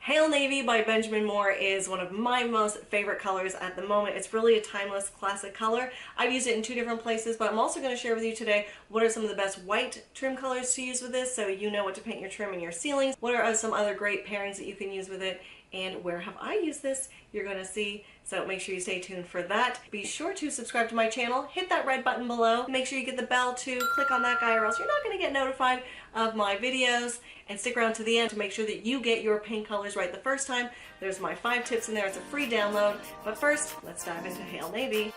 Hale Navy by Benjamin Moore is one of my most favorite colors at the moment. It's really a timeless classic color. I've used it in 2 different places, but I'm also going to share with you today what are some of the best white trim colors to use with this so you know what to paint your trim and your ceilings. What are some other great pairings that you can use with it, and where have I used this, you're going to see. So make sure you stay tuned for that. Be sure to subscribe to my channel, hit that red button below, make sure you get the bell too, click on that guy or else you're not going to get notified of my videos, and stick around to the end to make sure that you get your paint colors right the first time. There's my 5 tips in there, it's a free download. But first, let's dive into Hale Navy.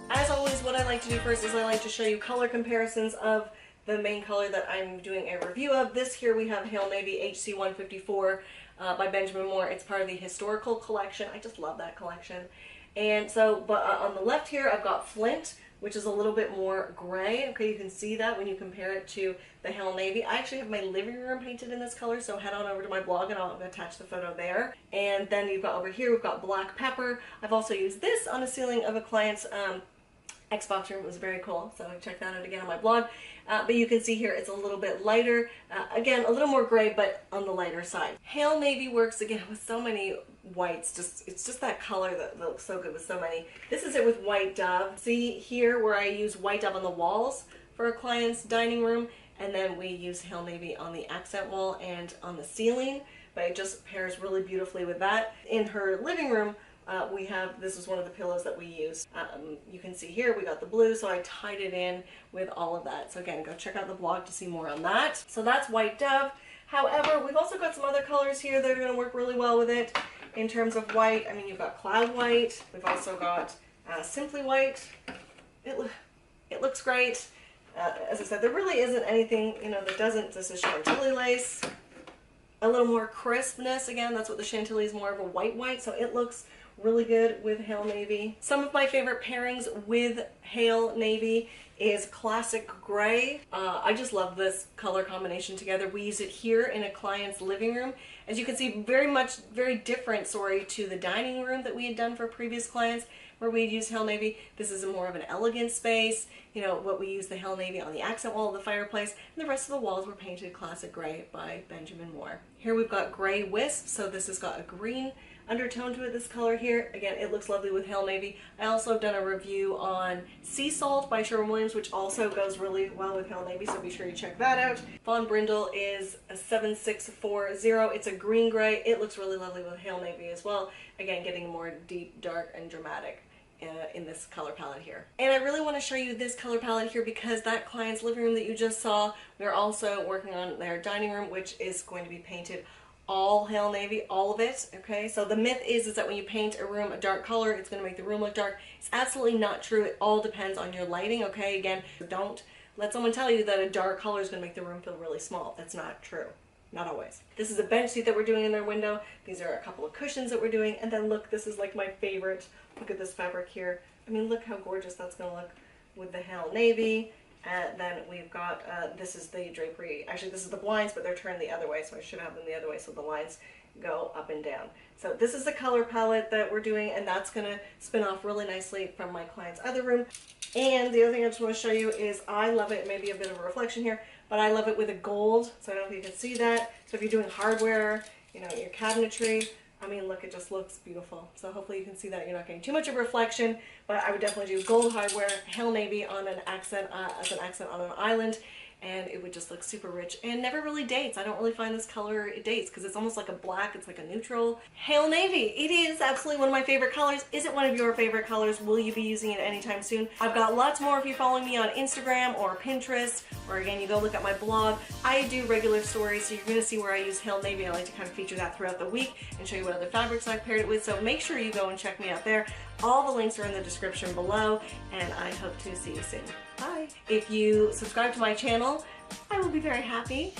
As always, what I like to do first is I like to show you color comparisons of the main color that I'm doing a review of. This here we have Hale Navy HC 154 by Benjamin Moore. It's part of the historical collection. I just love that collection. And so, but on the left here I've got Flint, which is a little bit more gray. Okay, you can see that when you compare it to the Hale Navy. I actually have my living room painted in this color, so head on over to my blog and I'll attach the photo there. And then you've got over here, we've got Black Pepper. I've also used this on a ceiling of a client's Xbox room. It was very cool, so check that out again on my blog. But you can see here it's a little bit lighter, again a little more gray, but on the lighter side. Hale Navy works again with so many whites. It's just that color that looks so good with so many. This is it with White Dove. See here where I use White Dove on the walls for a client's dining room, and then we use Hale Navy on the accent wall and on the ceiling, but it just pairs really beautifully with that. In her living room, we have, this is one of the pillows that we use. You can see here we got the blue, so I tied it in with all of that. So again, go check out the blog to see more on that. So that's White Dove. However, we've also got some other colors here that are going to work really well with it in terms of white. I mean, you've got Cloud White. We've also got Simply White. It looks great. As I said, there really isn't anything, you know, that doesn't. This is Chantilly lace. A little more crispness. Again, that's what the Chantilly is, more of a white, so it looks really good with Hale Navy. Some of my favorite pairings with Hale Navy is Classic Gray. I just love this color combination together. We use it here in a client's living room. As you can see, very different, sorry, to the dining room that we had done for previous clients where we'd use Hale Navy. This is a more of an elegant space. You know, what we use the Hale Navy on the accent wall of the fireplace, and the rest of the walls were painted Classic Gray by Benjamin Moore. Here we've got Gray Wisp, so this has got a green undertone to it, this color here. Again, it looks lovely with Hale Navy. I also have done a review on Sea Salt by Sherwin-Williams, which also goes really well with Hale Navy, so be sure you check that out. Von Brindle is a 7640. It's a green gray. It looks really lovely with Hale Navy as well. Again, getting more deep, dark, and dramatic in this color palette here. And I really want to show you this color palette here because that client's living room that you just saw, we're also working on their dining room, which is going to be painted all Hale Navy, all of it. Okay, so the myth is that when you paint a room a dark color, it's going to make the room look dark. It's absolutely not true. It all depends on your lighting. Okay, again, don't let someone tell you that a dark color is going to make the room feel really small. That's not true. Not always. This is a bench seat that we're doing in their window. These are a couple of cushions that we're doing. And then look, this is like my favorite. Look at this fabric here. I mean, look how gorgeous that's going to look with the Hale Navy. And then we've got, this is the drapery. Actually, this is the blinds, but they're turned the other way, so I should have them the other way so the lines go up and down. So this is the color palette that we're doing, and that's going to spin off really nicely from my client's other room. And the other thing I just want to show you is I love it, maybe a bit of a reflection here, but I love it with a gold, so I don't know if you can see that. So if you're doing hardware, you know, your cabinetry, I mean, look, it just looks beautiful. So hopefully you can see that. You're not getting too much of a reflection, but I would definitely do gold hardware, Hale Navy on an accent, as an accent on an island, and it would just look super rich and never really dates. I don't really find this color it dates because it's almost like a black, it's like a neutral. Hale Navy, it is absolutely one of my favorite colors. Is it one of your favorite colors? Will you be using it anytime soon? I've got lots more if you're following me on Instagram or Pinterest, or again, you go look at my blog. I do regular stories, so you're going to see where I use Hale Navy. I like to kind of feature that throughout the week and show you what other fabrics I've paired it with, so make sure you go and check me out there. All the links are in the description below, and I hope to see you soon. Bye! If you subscribe to my channel, I will be very happy.